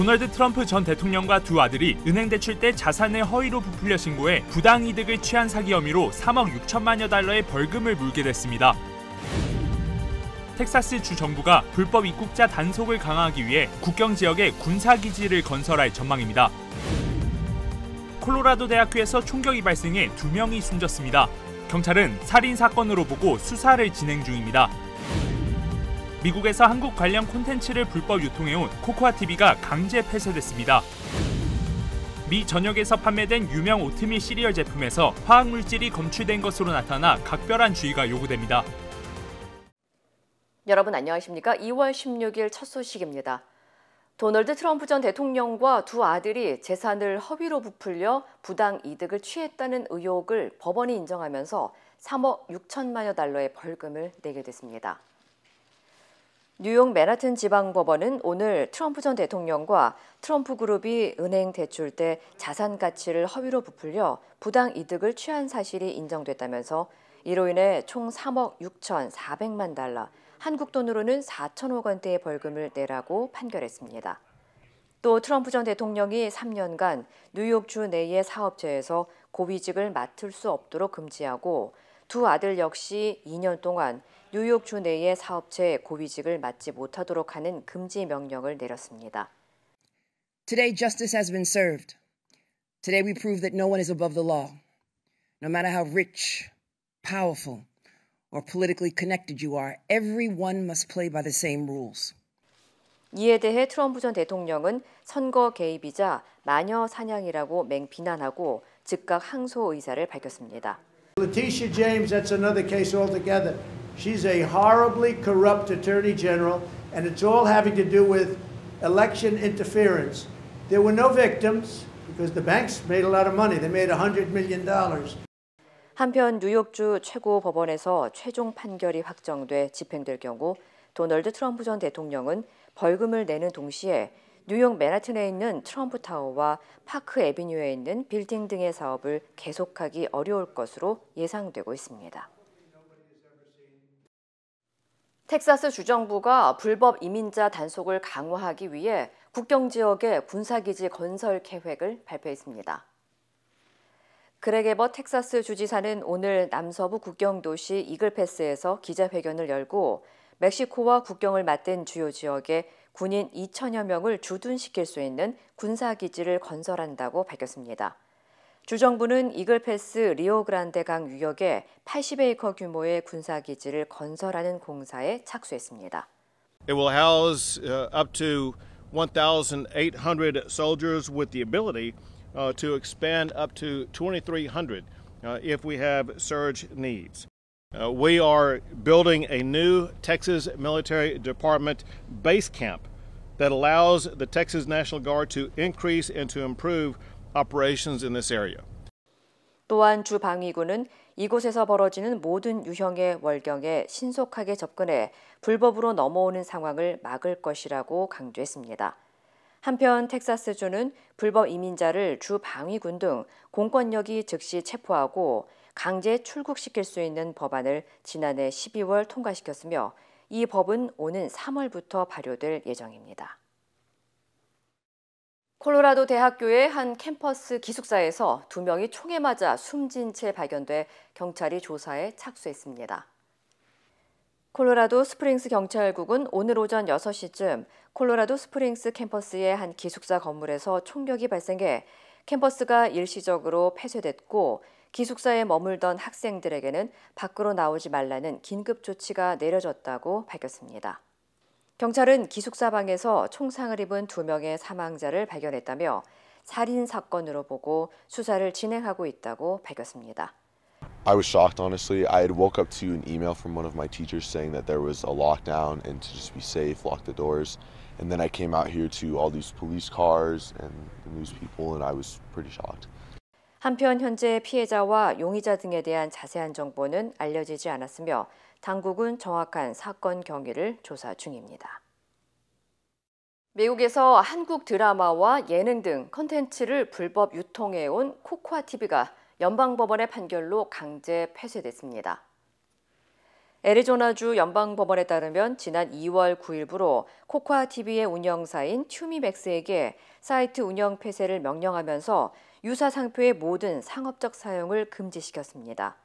도널드 트럼프 전 대통령과 두 아들이 은행 대출 때 자산을 허위로 부풀려 신고해 부당이득을 취한 사기 혐의로 3억 6천만여 달러의 벌금을 물게 됐습니다. 텍사스 주 정부가 불법 입국자 단속을 강화하기 위해 국경 지역에 군사기지를 건설할 전망입니다. 콜로라도 대학교에서 총격이 발생해 2명이 숨졌습니다. 경찰은 살인 사건으로 보고 수사를 진행 중입니다. 미국에서 한국 관련 콘텐츠를 불법 유통해온 코코아TV가 강제 폐쇄됐습니다. 미 전역에서 판매된 유명 오트밀 시리얼 제품에서 화학물질이 검출된 것으로 나타나 각별한 주의가 요구됩니다. 여러분 안녕하십니까? 2월 16일 첫 소식입니다. 도널드 트럼프 전 대통령과 두 아들이 재산을 허위로 부풀려 부당 이득을 취했다는 의혹을 법원이 인정하면서 3억 6천만여 달러의 벌금을 내게 됐습니다. 뉴욕 맨하튼 지방법원은 오늘 트럼프 전 대통령과 트럼프 그룹이 은행 대출 때 자산 가치를 허위로 부풀려 부당 이득을 취한 사실이 인정됐다면서 이로 인해 총 3억 6,400만 달러, 한국 돈으로는 4천억 원대의 벌금을 내라고 판결했습니다. 또 트럼프 전 대통령이 3년간 뉴욕주 내의 사업체에서 고위직을 맡을 수 없도록 금지하고 두 아들 역시 2년 동안 뉴욕주 내의 사업체 고위직을 맡지 못하도록 하는 금지 명령을 내렸습니다. Today, justice has been served. Today, we prove that no one is above the law. No matter how rich, powerful, or politically connected you are, everyone must play by the same rules. 이에 대해 트럼프 전 대통령은 선거 개입이자 마녀 사냥이라고 맹비난하고 즉각 항소 의사를 밝혔습니다. Letitia James, that's another case altogether. She's a horribly corrupt attorney general, and it's all having to do with election interference. There were no victims because the banks made a lot of money. They made $100 million. 한편 뉴욕주 최고법원에서 최종 판결이 확정돼 집행될 경우 도널드 트럼프 전 대통령은 벌금을 내는 동시에 뉴욕 맨하튼에 있는 트럼프 타워와 파크 애비뉴에 있는 빌딩 등의 사업을 계속하기 어려울 것으로 예상되고 있습니다. 텍사스 주정부가 불법 이민자 단속을 강화하기 위해 국경 지역에 군사기지 건설 계획을 발표했습니다. 그렉 에벗 텍사스 주지사는 오늘 남서부 국경 도시 이글패스에서 기자회견을 열고 멕시코와 국경을 맞댄 주요 지역에 군인 2천여 명을 주둔시킬 수 있는 군사기지를 건설한다고 밝혔습니다. 주정부는 이글패스 리오그란데 강 유역에 80에이커 규모의 군사기지를 건설하는 공사에 착수했습니다. It will house up to 1,800 soldiers with the ability to expand up to 2,300 if we have surge needs. We are building a new Texas Military Department base camp that allows the Texas National Guard to increase and to improve operations in this area. 또한 주 방위군은 이곳에서 벌어지는 모든 유형의 월경에 신속하게 접근해 불법으로 넘어오는 상황을 막을 것이라고 강조했습니다. 한편 텍사스주는 불법 이민자를 주 방위군 등 공권력이 즉시 체포하고 강제 출국시킬 수 있는 법안을 지난해 12월 통과시켰으며 이 법은 오는 3월부터 발효될 예정입니다. 콜로라도 대학교의 한 캠퍼스 기숙사에서 2명이 총에 맞아 숨진 채 발견돼 경찰이 조사에 착수했습니다. 콜로라도 스프링스 경찰국은 오늘 오전 6시쯤 콜로라도 스프링스 캠퍼스의 한 기숙사 건물에서 총격이 발생해 캠퍼스가 일시적으로 폐쇄됐고 기숙사에 머물던 학생들에게는 밖으로 나오지 말라는 긴급 조치가 내려졌다고 밝혔습니다. 경찰은 기숙사 방에서 총상을 입은 2명의 사망자를 발견했다며 살인 사건으로 보고 수사를 진행하고 있다고 밝혔습니다. I was shocked, honestly. I had woke up to an email from one of my teachers saying that there was a lockdown and to just be safe, lock the doors. And then I came out here to all these police cars and the news people, and I was pretty shocked. 한편 현재 피해자와 용의자 등에 대한 자세한 정보는 알려지지 않았으며 당국은 정확한 사건 경위를 조사 중입니다. 미국에서 한국 드라마와 예능 등 콘텐츠를 불법 유통해온 코코아TV가 연방법원의 판결로 강제 폐쇄됐습니다. 애리조나주 연방법원에 따르면 지난 2월 9일부로 코코아TV의 운영사인 튜미맥스에게 사이트 운영 폐쇄를 명령하면서 유사 상표의 모든 상업적 사용을 금지시켰습니다.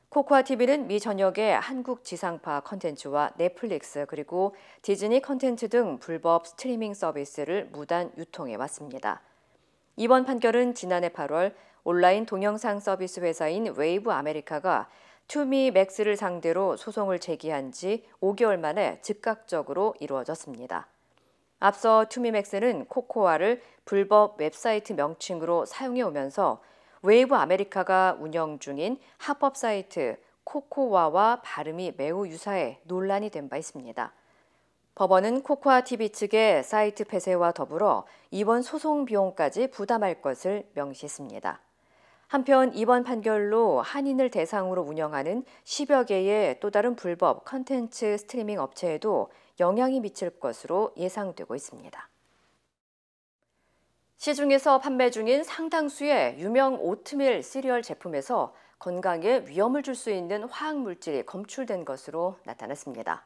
코코아TV는 미 전역의 한국 지상파 콘텐츠와 넷플릭스 그리고 디즈니 콘텐츠 등 불법 스트리밍 서비스를 무단 유통해왔습니다. 이번 판결은 지난해 8월 온라인 동영상 서비스 회사인 웨이브 아메리카가 튜미맥스를 상대로 소송을 제기한 지 5개월 만에 즉각적으로 이루어졌습니다. 앞서 튜미맥스는 코코아를 불법 웹사이트 명칭으로 사용해 오면서 웨이브 아메리카가 운영 중인 합법 사이트 코코와와 발음이 매우 유사해 논란이 된 바 있습니다. 법원은 코코아TV 측의 사이트 폐쇄와 더불어 이번 소송 비용까지 부담할 것을 명시했습니다. 한편 이번 판결로 한인을 대상으로 운영하는 10여 개의 또 다른 불법 콘텐츠 스트리밍 업체에도 영향이 미칠 것으로 예상되고 있습니다. 시중에서 판매 중인 상당수의 유명 오트밀 시리얼 제품에서 건강에 위험을 줄 수 있는 화학물질이 검출된 것으로 나타났습니다.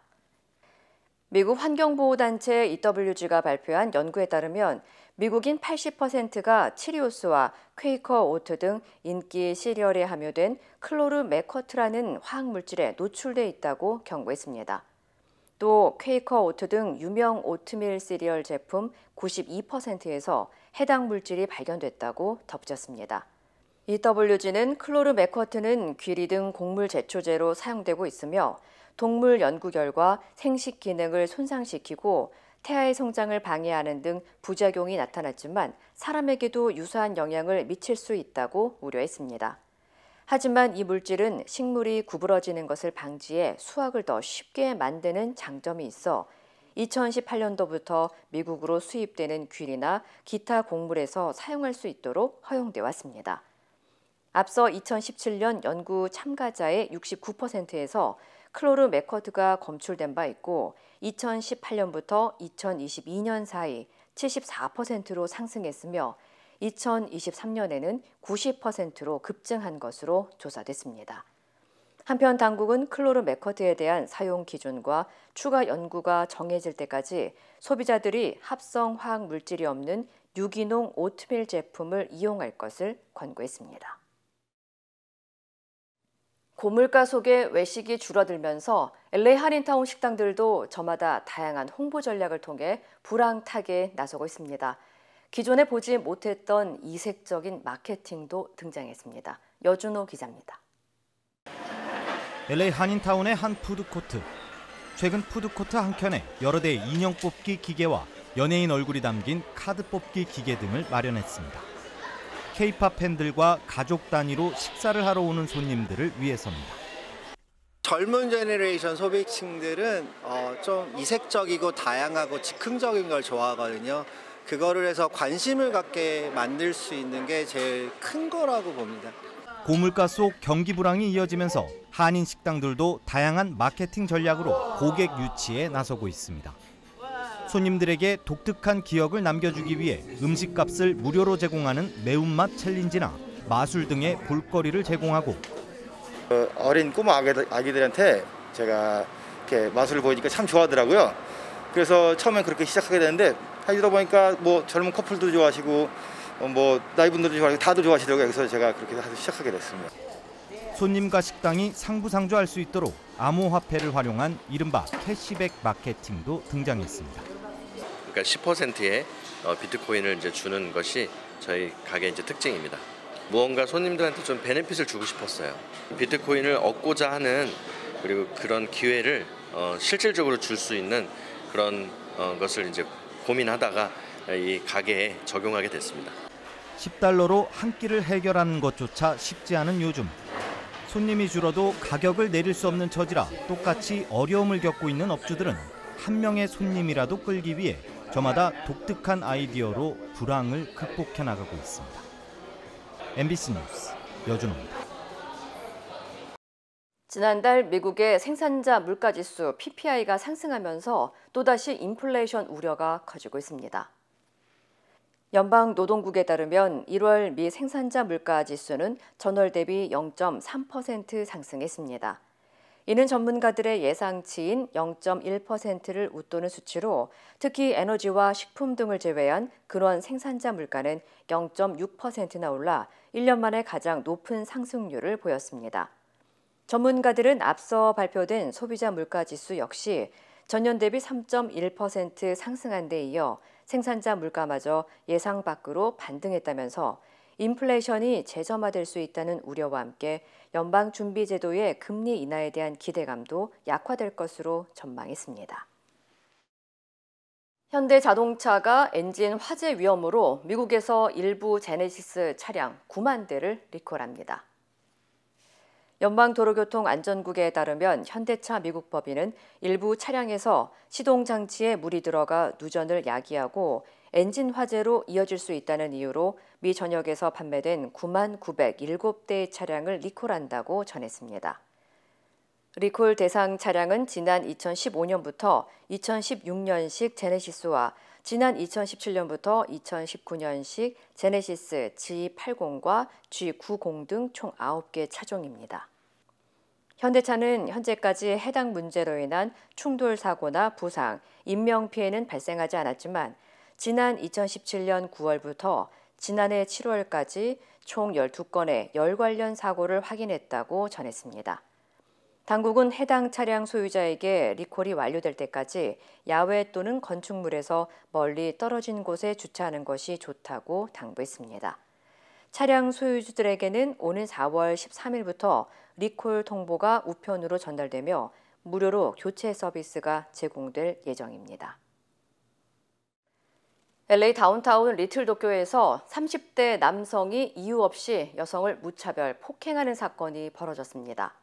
미국 환경보호단체 EWG가 발표한 연구에 따르면 미국인 80%가 치리오스와 퀘이커 오트 등 인기 시리얼에 함유된 클로르메커트라는 화학물질에 노출돼 있다고 경고했습니다. 또 퀘이커 오트 등 유명 오트밀 시리얼 제품 92%에서 해당 물질이 발견됐다고 덧붙였습니다. EWG는 클로르메커트는 귀리 등 곡물 제초제로 사용되고 있으며 동물 연구 결과 생식 기능을 손상시키고 태아의 성장을 방해하는 등 부작용이 나타났지만 사람에게도 유사한 영향을 미칠 수 있다고 우려했습니다. 하지만 이 물질은 식물이 구부러지는 것을 방지해 수확을 더 쉽게 만드는 장점이 있어 2018년도부터 미국으로 수입되는 귀리나 기타 곡물에서 사용할 수 있도록 허용돼 왔습니다. 앞서 2017년 연구 참가자의 69%에서 클로르메커트가 검출된 바 있고 2018년부터 2022년 사이 74%로 상승했으며 2023년에는 90%로 급증한 것으로 조사됐습니다. 한편 당국은 클로르메커트에 대한 사용 기준과 추가 연구가 정해질 때까지 소비자들이 합성 화학 물질이 없는 유기농 오트밀 제품을 이용할 것을 권고했습니다. 고물가 속에 외식이 줄어들면서 LA 한인타운 식당들도 저마다 다양한 홍보 전략을 통해 불황탁에 나서고 있습니다. 기존에 보지 못했던 이색적인 마케팅도 등장했습니다. 여준호 기자입니다. LA 한인타운의 한 푸드코트. 최근 푸드코트 한켠에 여러 대의 인형 뽑기 기계와 연예인 얼굴이 담긴 카드 뽑기 기계 등을 마련했습니다. K-팝 팬들과 가족 단위로 식사를 하러 오는 손님들을 위해서입니다. 젊은 제너레이션 소비층들은 좀 이색적이고 다양하고 즉흥적인 걸 좋아하거든요. 그거를 해서 관심을 갖게 만들 수 있는 게 제일 큰 거라고 봅니다. 고물가 속 경기 불황이 이어지면서 한인 식당들도 다양한 마케팅 전략으로 고객 유치에 나서고 있습니다. 손님들에게 독특한 기억을 남겨주기 위해 음식값을 무료로 제공하는 매운맛 챌린지나 마술 등의 볼거리를 제공하고 어린 꼬마 아기들한테 제가 이렇게 마술을 보이니까 참 좋아하더라고요. 그래서 처음엔 그렇게 시작하게 되는데 하다 보니까 뭐 젊은 커플도 좋아하시고 뭐 나이분들도 좋아하시고 다들 좋아하시더라고요. 그래서 제가 그렇게 해서 시작하게 됐습니다. 손님과 식당이 상부상조할 수 있도록 암호화폐를 활용한 이른바 캐시백 마케팅도 등장했습니다. 그러니까 10%의 비트코인을 이제 주는 것이 저희 가게 이제 특징입니다. 무언가 손님들한테 좀 베네핏을 주고 싶었어요. 비트코인을 얻고자 하는 그리고 그런 기회를 실질적으로 줄 수 있는 그런 것을 이제 고민하다가 이 가게에 적용하게 됐습니다. 10달러로 한 끼를 해결하는 것조차 쉽지 않은 요즘. 손님이 줄어도 가격을 내릴 수 없는 처지라 똑같이 어려움을 겪고 있는 업주들은 한 명의 손님이라도 끌기 위해 저마다 독특한 아이디어로 불황을 극복해 나가고 있습니다. MBC 뉴스 여준호입니다. 지난달 미국의 생산자 물가지수 PPI가 상승하면서 또다시 인플레이션 우려가 커지고 있습니다. 연방노동국에 따르면 1월 미 생산자 물가지수는 전월 대비 0.3% 상승했습니다. 이는 전문가들의 예상치인 0.1%를 웃도는 수치로 특히 에너지와 식품 등을 제외한 근원 생산자 물가는 0.6%나 올라 1년 만에 가장 높은 상승률을 보였습니다. 전문가들은 앞서 발표된 소비자 물가지수 역시 전년 대비 3.1% 상승한 데 이어 생산자 물가마저 예상 밖으로 반등했다면서 인플레이션이 재점화될 수 있다는 우려와 함께 연방준비제도의 금리 인하에 대한 기대감도 약화될 것으로 전망했습니다. 현대자동차가 엔진 화재 위험으로 미국에서 일부 제네시스 차량 9만 대를 리콜합니다. 연방도로교통안전국에 따르면 현대차 미국 법인은 일부 차량에서 시동장치에 물이 들어가 누전을 야기하고 엔진 화재로 이어질 수 있다는 이유로 미 전역에서 판매된 9만 907대의 차량을 리콜한다고 전했습니다. 리콜 대상 차량은 지난 2015년부터 2016년식 제네시스와 지난 2017년부터 2019년식 제네시스 G80과 G90 등 총 9개 차종입니다. 현대차는 현재까지 해당 문제로 인한 충돌 사고나 부상, 인명피해는 발생하지 않았지만 지난 2017년 9월부터 지난해 7월까지 총 12건의 열 관련 사고를 확인했다고 전했습니다. 당국은 해당 차량 소유자에게 리콜이 완료될 때까지 야외 또는 건축물에서 멀리 떨어진 곳에 주차하는 것이 좋다고 당부했습니다. 차량 소유주들에게는 오는 4월 13일부터 리콜 통보가 우편으로 전달되며 무료로 교체 서비스가 제공될 예정입니다. LA 다운타운 리틀 도쿄에서 30대 남성이 이유 없이 여성을 무차별 폭행하는 사건이 벌어졌습니다.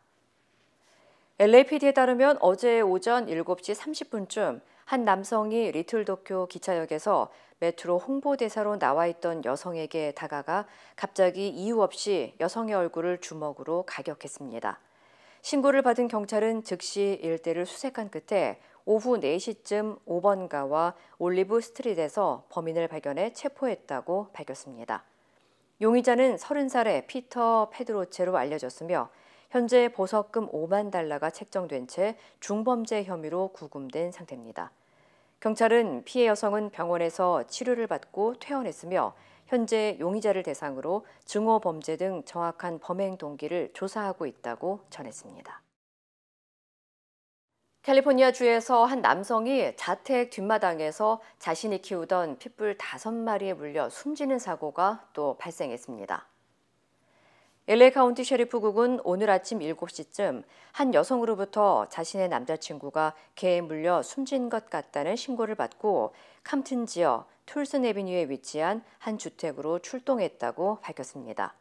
LAPD에 따르면 어제 오전 7시 30분쯤 한 남성이 리틀 도쿄 기차역에서 메트로 홍보대사로 나와 있던 여성에게 다가가 갑자기 이유 없이 여성의 얼굴을 주먹으로 가격했습니다. 신고를 받은 경찰은 즉시 일대를 수색한 끝에 오후 4시쯤 5번가와 올리브 스트릿에서 범인을 발견해 체포했다고 밝혔습니다. 용의자는 30살의 피터 페드로체로 알려졌으며 현재 보석금 5만 달러가 책정된 채 중범죄 혐의로 구금된 상태입니다. 경찰은 피해 여성은 병원에서 치료를 받고 퇴원했으며 현재 용의자를 대상으로 증오 범죄 등 정확한 범행 동기를 조사하고 있다고 전했습니다. 캘리포니아주에서 한 남성이 자택 뒷마당에서 자신이 키우던 핏불 5마리에 물려 숨지는 사고가 또 발생했습니다. LA 카운티 셰리프국은 오늘 아침 7시쯤 한 여성으로부터 자신의 남자친구가 개에 물려 숨진 것 같다는 신고를 받고 캄튼 지역 툴슨 애비뉴에 위치한 한 주택으로 출동했다고 밝혔습니다.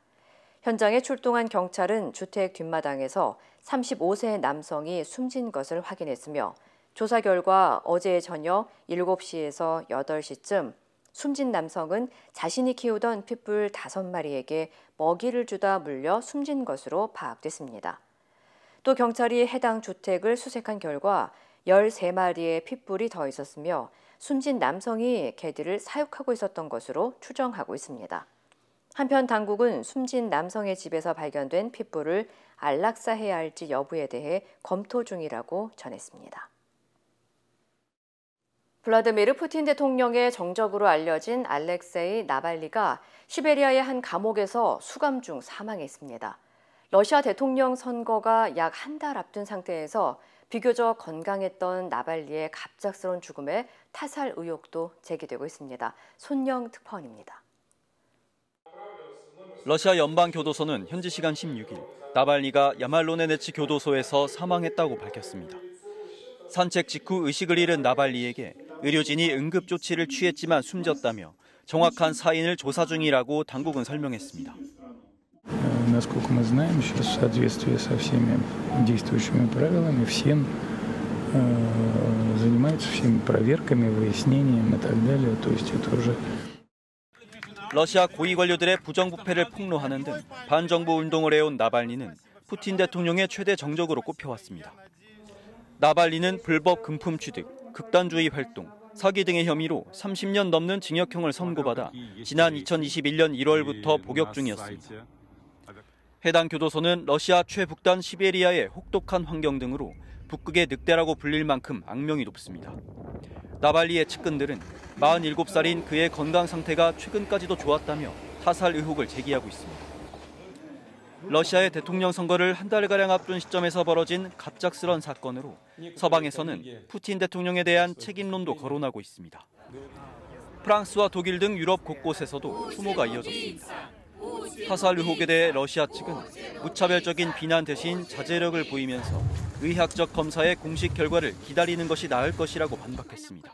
현장에 출동한 경찰은 주택 뒷마당에서 35세 남성이 숨진 것을 확인했으며 조사 결과 어제 저녁 7시에서 8시쯤 숨진 남성은 자신이 키우던 핏불 5마리에게 먹이를 주다 물려 숨진 것으로 파악됐습니다. 또 경찰이 해당 주택을 수색한 결과 13마리의 핏불이 더 있었으며 숨진 남성이 개들을 사육하고 있었던 것으로 추정하고 있습니다. 한편 당국은 숨진 남성의 집에서 발견된 핏불을 안락사해야 할지 여부에 대해 검토 중이라고 전했습니다. 블라디미르 푸틴 대통령의 정적으로 알려진 알렉세이 나발리가 시베리아의 한 감옥에서 수감 중 사망했습니다. 러시아 대통령 선거가 약 한 달 앞둔 상태에서 비교적 건강했던 나발리의 갑작스러운 죽음에 타살 의혹도 제기되고 있습니다. 손영 특파원입니다. 러시아 연방교도소는 현지 시간 16일 나발리가 야말로네네츠 교도소에서 사망했다고 밝혔습니다. 산책 직후 의식을 잃은 나발리에게 의료진이 응급 조치를 취했지만 숨졌다며 정확한 사인을 조사 중이라고 당국은 설명했습니다. Насколько мы знаем, сейчас в соответствии со всеми действующими правилами, всем занимаются всеми проверками, выяснением и так далее. То есть это уже 러시아 고위 관료들의 부정부패를 폭로하는 등 반정부 운동을 해온 나발리는 푸틴 대통령의 최대 정적으로 꼽혀왔습니다. 나발리는 불법 금품 취득, 극단주의 활동, 사기 등의 혐의로 30년 넘는 징역형을 선고받아 지난 2021년 1월부터 복역 중이었습니다. 해당 교도소는 러시아 최북단 시베리아의 혹독한 환경 등으로 북극의 늑대라고 불릴 만큼 악명이 높습니다. 나발리의 측근들은 47살인 그의 건강 상태가 최근까지도 좋았다며 타살 의혹을 제기하고 있습니다. 러시아의 대통령 선거를 한 달가량 앞둔 시점에서 벌어진 갑작스런 사건으로 서방에서는 푸틴 대통령에 대한 책임론도 거론하고 있습니다. 프랑스와 독일 등 유럽 곳곳에서도 추모가 이어졌습니다. 타살 의혹에 대해 러시아 측은 무차별적인 비난 대신 자제력을 보이면서 의학적 검사의 공식 결과를 기다리는 것이 나을 것이라고 반박했습니다.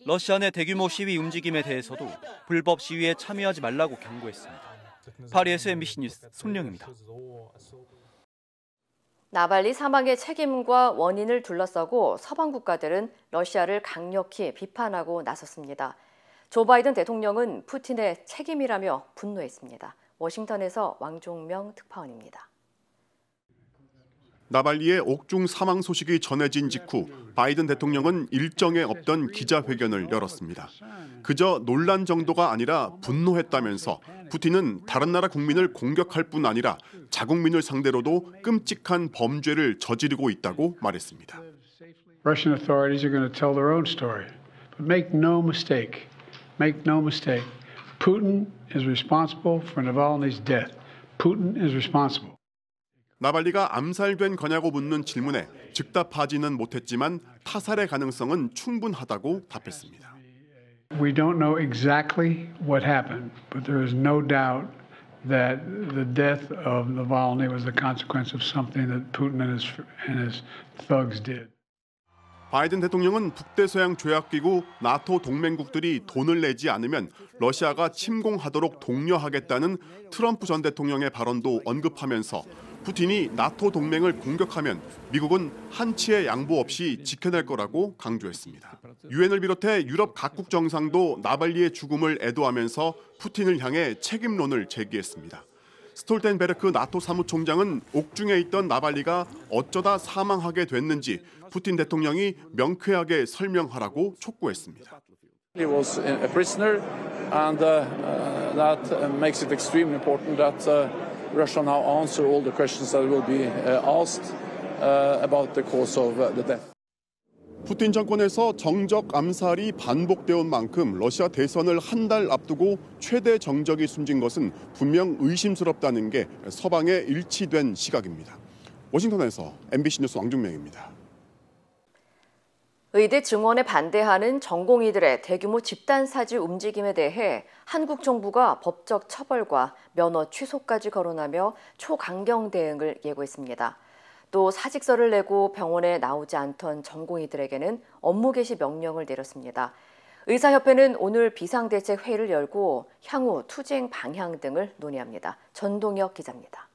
러시아 내 대규모 시위 움직임에 대해서도 불법 시위에 참여하지 말라고 경고했습니다. 파리에서 MBC 뉴스 손령입니다. 나발리 사망의 책임과 원인을 둘러싸고 서방 국가들은 러시아를 강력히 비판하고 나섰습니다. 조 바이든 대통령은 푸틴의 책임이라며 분노했습니다. 워싱턴에서 왕종명 특파원입니다. 나발리의 옥중 사망 소식이 전해진 직후 바이든 대통령은 일정에 없던 기자회견을 열었습니다. 그저 놀란 정도가 아니라 분노했다면서 푸틴은 다른 나라 국민을 공격할 뿐 아니라 자국민을 상대로도 끔찍한 범죄를 저지르고 있다고 말했습니다. Russian authorities are going to tell their own story. But make no mistake. Putin is responsible for Navalny's death. Putin is responsible. 나발리가 암살된 거냐고 묻는 질문에 즉답하지는 못했지만 타살의 가능성은 충분하다고 답했습니다. We don't know exactly what happened, but there is no doubt that the death of Navalny was the consequence of something that Putin and his thugs did. 바이든 대통령은 북대서양 조약기구 나토 동맹국들이 돈을 내지 않으면 러시아가 침공하도록 독려하겠다는 트럼프 전 대통령의 발언도 언급하면서 푸틴이 나토 동맹을 공격하면 미국은 한치의 양보 없이 지켜낼 거라고 강조했습니다. 유엔을 비롯해 유럽 각국 정상도 나발리의 죽음을 애도하면서 푸틴을 향해 책임론을 제기했습니다. 스톨텐베르크 나토 사무총장은 옥중에 있던 나발리가 어쩌다 사망하게 됐는지 푸틴 대통령이 명쾌하게 설명하라고 촉구했습니다. He was a prisoner, and that makes it extremely important that Russia now answer all the questions that will be asked about the cause of the death. 푸틴 정권에서 정적 암살이 반복되어 온 만큼 러시아 대선을 한 달 앞두고 최대 정적이 숨진 것은 분명 의심스럽다는 게 서방의 일치된 시각입니다. 워싱턴에서 MBC 뉴스 왕중명입니다. 의대 증원에 반대하는 전공의들의 대규모 집단 사지 움직임에 대해 한국 정부가 법적 처벌과 면허 취소까지 거론하며 초강경 대응을 예고했습니다. 또 사직서를 내고 병원에 나오지 않던 전공의들에게는 업무 개시 명령을 내렸습니다. 의사협회는 오늘 비상대책회의를 열고 향후 투쟁 방향 등을 논의합니다. 전동혁 기자입니다.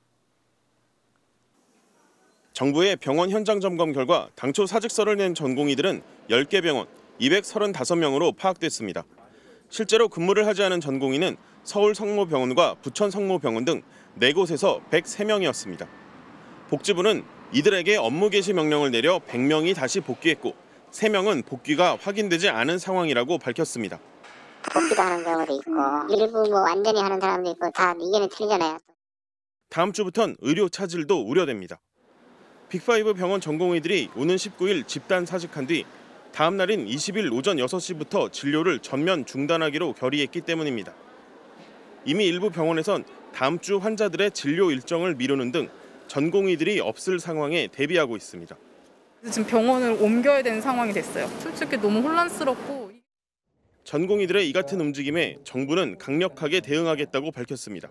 정부의 병원 현장 점검 결과 당초 사직서를 낸 전공의들은 10개 병원 235명으로 파악됐습니다. 실제로 근무를 하지 않은 전공의는 서울 성모병원과 부천 성모병원 등 4곳에서 103명이었습니다. 복지부는 이들에게 업무 개시 명령을 내려 100명이 다시 복귀했고 3명은 복귀가 확인되지 않은 상황이라고 밝혔습니다. 복귀도 하는 경우도 있고 일부 완전히 하는 사람도 있고 다 의견이 틀리잖아요. 다음 주부터는 의료 차질도 우려됩니다. 빅5 병원 전공의들이 오는 19일 집단 사직한 뒤 다음 날인 20일 오전 6시부터 진료를 전면 중단하기로 결의했기 때문입니다. 이미 일부 병원에선 다음 주 환자들의 진료 일정을 미루는 등 전공의들이 없을 상황에 대비하고 있습니다. 지금 병원을 옮겨야 되는 상황이 됐어요. 솔직히 너무 혼란스럽고. 전공의들의 이 같은 움직임에 정부는 강력하게 대응하겠다고 밝혔습니다.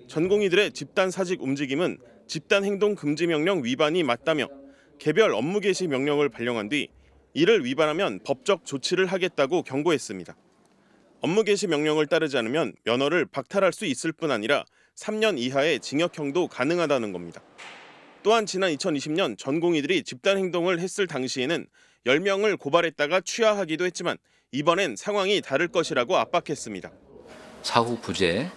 전공의들의 집단 사직 움직임은 집단 행동 금지 명령 위반이 맞다며 개별 업무 개시 명령을 발령한 뒤 이를 위반하면 법적 조치를 하겠다고 경고했습니다. 업무 개시 명령을 따르지 않으면 면허를 박탈할 수 있을 뿐 아니라 3년 이하의 징역형도 가능하다는 겁니다. 또한 지난 2020년 전공의들이 집단 행동을 했을 당시에는 10명을 고발했다가 취하하기도 했지만 이번엔 상황이 다를 것이라고 압박했습니다. 사후 부재,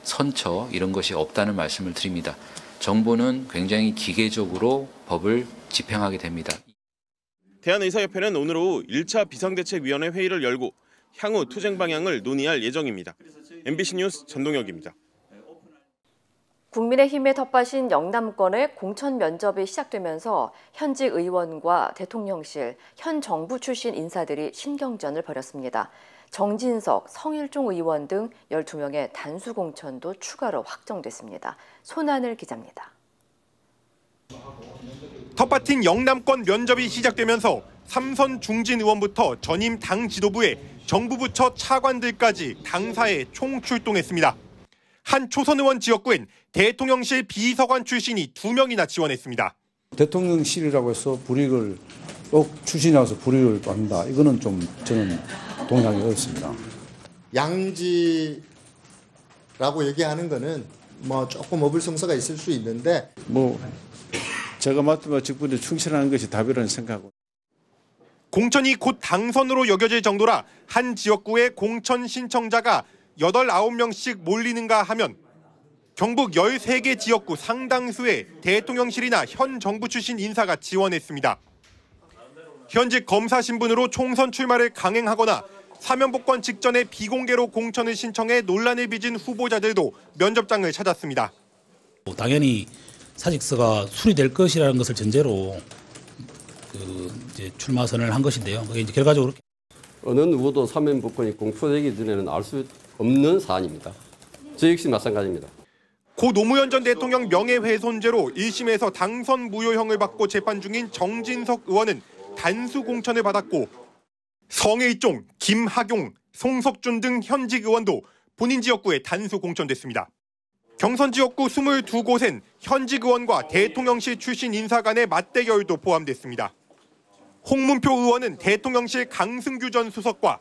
선처 이런 것이 없다는 말씀을 드립니다. 정부는 굉장히 기계적으로 법을 집행하게 됩니다. 대한의사협회는 오늘 오후 1차 비상대책위원회 회의를 열고 향후 투쟁 방향을 논의할 예정입니다. MBC 뉴스 전동혁입니다. 국민의힘의 텃밭인 영남권의 공천 면접이 시작되면서 현직 의원과 대통령실, 현 정부 출신 인사들이 신경전을 벌였습니다. 정진석, 성일종 의원 등 12명의 단수 공천도 추가로 확정됐습니다. 손하늘 기자입니다. 텃밭인 영남권 면접이 시작되면서 삼선 중진 의원부터 전임 당 지도부에 정부 부처 차관들까지 당사에 총출동했습니다. 한 초선 의원 지역구엔 대통령실 비서관 출신이 2명이나 지원했습니다. 대통령실이라고 해서 불이익을 꼭 출신이라서 불이익을 받는다. 이거는 좀 저는 동의하기 어렵습니다. 양지라고 얘기하는 거는 뭐 조금 어불성설가 있을 수 있는데 제가 맡은 직분에 충실하는 것이 답이라는 생각하고. 공천이 곧 당선으로 여겨질 정도라 한 지역구의 공천 신청자가 8, 9명씩 몰리는가 하면 경북 13개 지역구 상당수의 대통령실이나 현 정부 출신 인사가 지원했습니다. 현직 검사 신분으로 총선 출마를 강행하거나 사면복권 직전에 비공개로 공천을 신청해 논란을 빚은 후보자들도 면접장을 찾았습니다. 당연히 사직서가 수리될 것이라는 것을 전제로 이제 출마 선언을 한 것인데요. 그게 이제 결과적으로 어느 누구도 사면복권이 공표되기 전에는 알 수 없는 사안입니다. 저 역시 마찬가지입니다. 고 노무현 전 대통령 명예훼손죄로 1심에서 당선 무효형을 받고 재판 중인 정진석 의원은 단수 공천을 받았고 성일종, 김학용, 송석준 등 현직 의원도 본인 지역구에 단수 공천됐습니다. 경선 지역구 22곳엔 현직 의원과 대통령실 출신 인사 간의 맞대결도 포함됐습니다. 홍문표 의원은 대통령실 강승규 전 수석과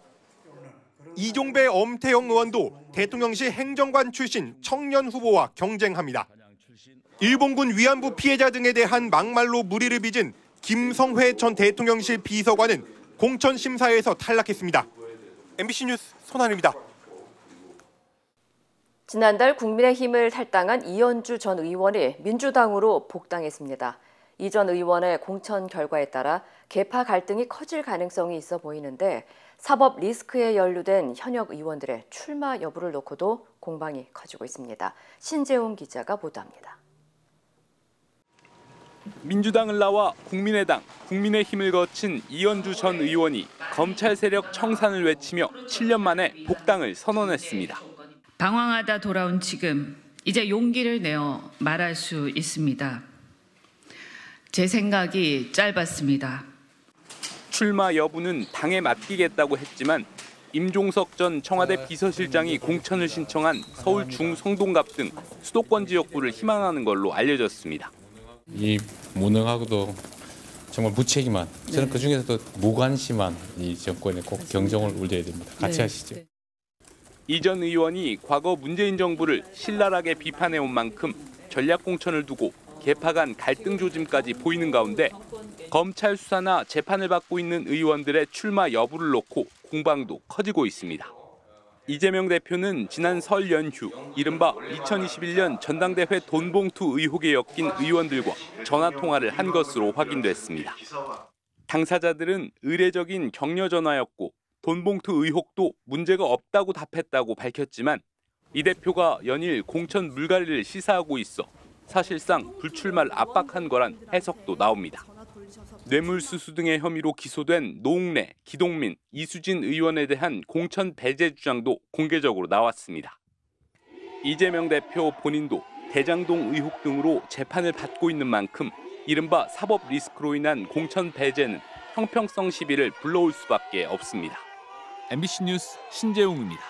이종배 엄태영 의원도 대통령실 행정관 출신 청년 후보와 경쟁합니다. 일본군 위안부 피해자 등에 대한 막말로 물의를 빚은 김성회 전 대통령실 비서관은 공천 심사에서 탈락했습니다. MBC 뉴스 손한입니다. 지난달 국민의힘을 탈당한 이현주 전 의원이 민주당으로 복당했습니다. 이 전 의원의 공천 결과에 따라 계파 갈등이 커질 가능성이 있어 보이는데 사법 리스크에 연루된 현역 의원들의 출마 여부를 놓고도 공방이 커지고 있습니다. 신재웅 기자가 보도합니다. 민주당을 나와 국민의당, 국민의힘을 거친 이현주 전 의원이 검찰 세력 청산을 외치며 7년 만에 복당을 선언했습니다. 방황하다 돌아온 지금 이제 용기를 내어 말할 수 있습니다. 제 생각이 짧았습니다. 출마 여부는 당에 맡기겠다고 했지만 임종석 전 청와대 비서실장이 공천을 신청한 서울 중성동갑 등 수도권 지역구를 희망하는 걸로 알려졌습니다. 이 무능하고도 정말 무책임한, 저는 그중에서도 무관심한 이 정권에 꼭 경종을 울려야 됩니다. 같이 하시죠. 이 전 의원이 과거 문재인 정부를 신랄하게 비판해온 만큼 전략 공천을 두고 계파 간 갈등 조짐까지 보이는 가운데 검찰 수사나 재판을 받고 있는 의원들의 출마 여부를 놓고 공방도 커지고 있습니다. 이재명 대표는 지난 설 연휴 이른바 2021년 전당대회 돈봉투 의혹에 엮인 의원들과 전화 통화를 한 것으로 확인됐습니다. 당사자들은 의례적인 격려 전화였고 돈봉투 의혹도 문제가 없다고 답했다고 밝혔지만 이 대표가 연일 공천 물갈이를 시사하고 있어 사실상 불출마를 압박한 거란 해석도 나옵니다. 뇌물수수 등의 혐의로 기소된 노웅래, 기동민, 이수진 의원에 대한 공천 배제 주장도 공개적으로 나왔습니다. 이재명 대표 본인도 대장동 의혹 등으로 재판을 받고 있는 만큼 이른바 사법 리스크로 인한 공천 배제는 형평성 시비를 불러올 수밖에 없습니다. MBC 뉴스 신재웅입니다.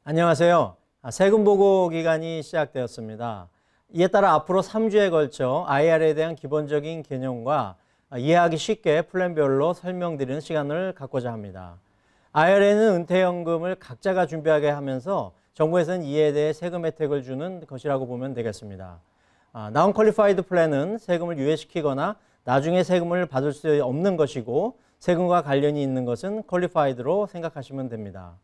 안녕하세요. 세금 보고 기간이 시작되었습니다. 이에 따라 앞으로 3주에 걸쳐 IR에 대한 기본적인 개념과 이해하기 쉽게 플랜별로 설명드리는 시간을 갖고자 합니다. IR에는 은퇴연금을 각자가 준비하게 하면서 정부에서는 이에 대해 세금 혜택을 주는 것이라고 보면 되겠습니다. Non-Qualified 플랜은 세금을 유예시키거나 나중에 세금을 받을 수 없는 것이고 세금과 관련이 있는 것은 퀄리파이드로 생각하시면 됩니다.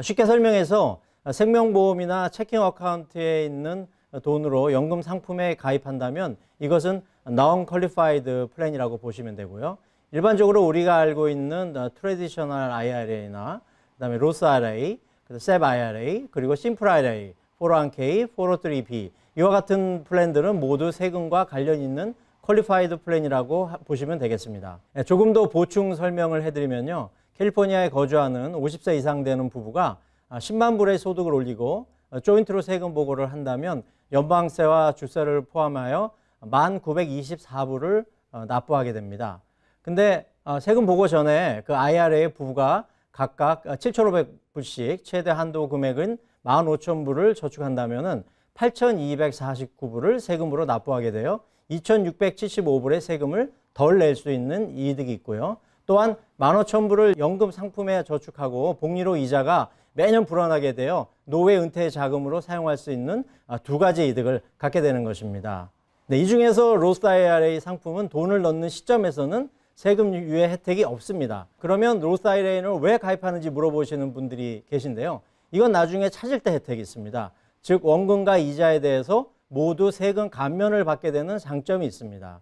쉽게 설명해서 생명보험이나 체킹 어카운트에 있는 돈으로 연금 상품에 가입한다면 이것은 non-qualified 플랜이라고 보시면 되고요. 일반적으로 우리가 알고 있는 트래디셔널 IRA나 그다음에 로스 IRA, SEP IRA, 그리고 심플 IRA, 401k, 403b 이와 같은 플랜들은 모두 세금과 관련 있는 퀄리파이드 플랜이라고 보시면 되겠습니다. 조금 더 보충 설명을 해드리면요. 캘리포니아에 거주하는 50세 이상 되는 부부가 10만 불의 소득을 올리고 조인트로 세금 보고를 한다면 연방세와 주세를 포함하여 1,924불을 납부하게 됩니다. 근데 세금 보고 전에 그 IRA 부부가 각각 7,500불씩 최대 한도 금액은 15,000불을 저축한다면 8,249불을 세금으로 납부하게 되어 2,675불의 세금을 덜 낼 수 있는 이득이 있고요. 또한 15,000불을 연금 상품에 저축하고 복리로 이자가 매년 불어나게 되어 노후 은퇴 자금으로 사용할 수 있는 두 가지 이득을 갖게 되는 것입니다. 네, 이 중에서 로스 IRA 상품은 돈을 넣는 시점에서는 세금 유예 혜택이 없습니다. 그러면 로스 IRA를 왜 가입하는지 물어보시는 분들이 계신데요. 이건 나중에 찾을 때 혜택이 있습니다. 즉 원금과 이자에 대해서 모두 세금 감면을 받게 되는 장점이 있습니다.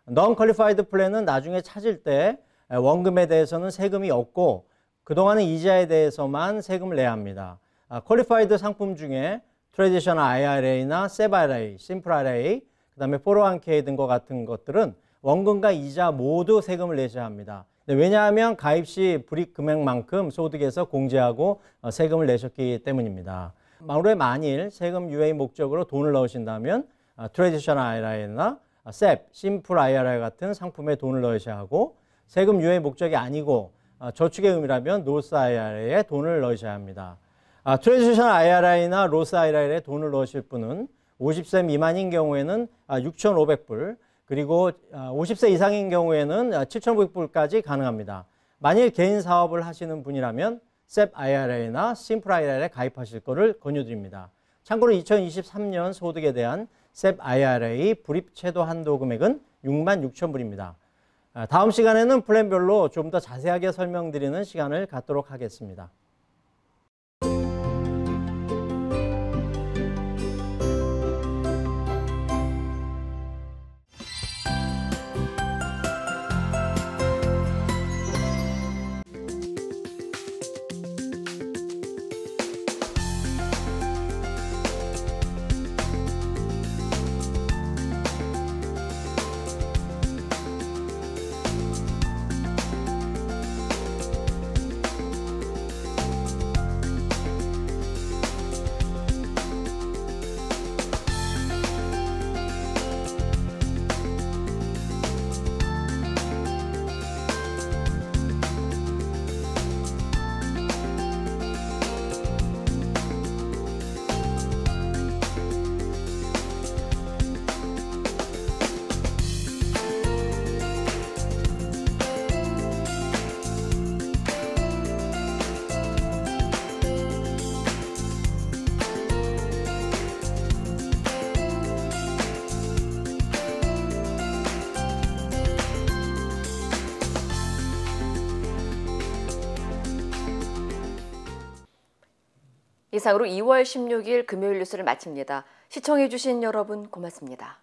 non-qualified 플랜은 나중에 찾을 때 원금에 대해서는 세금이 없고 그동안은 이자에 대해서만 세금을 내야 합니다. qualified 상품 중에 traditional IRA나 SEP IRA, simple IRA, 그 다음에 401k 등과 같은 것들은 원금과 이자 모두 세금을 내셔야 합니다. 왜냐하면 가입 시 불이익 금액만큼 소득에서 공제하고 세금을 내셨기 때문입니다. 만일 세금 유예 목적으로 돈을 넣으신다면 트래디셔널 IRA나 SEP, 심플 IRA 같은 상품에 돈을 넣으셔야 하고 세금 유예 목적이 아니고 저축의 의미라면 로스 IRA에 돈을 넣으셔야 합니다. 트래디셔널 IRA나 로스 IRA에 돈을 넣으실 분은 50세 미만인 경우에는 6,500불 그리고 50세 이상인 경우에는 7,500불까지 가능합니다. 만일 개인 사업을 하시는 분이라면 SEP IRA나 심플 IRA에 가입하실 것을 권유드립니다. 참고로 2023년 소득에 대한 SEP IRA 불입 최도 한도 금액은 66,000불입니다. 다음 시간에는 플랜별로 좀 더 자세하게 설명드리는 시간을 갖도록 하겠습니다. 이상으로 2월 16일 금요일 뉴스를 마칩니다. 시청해주신 여러분 고맙습니다.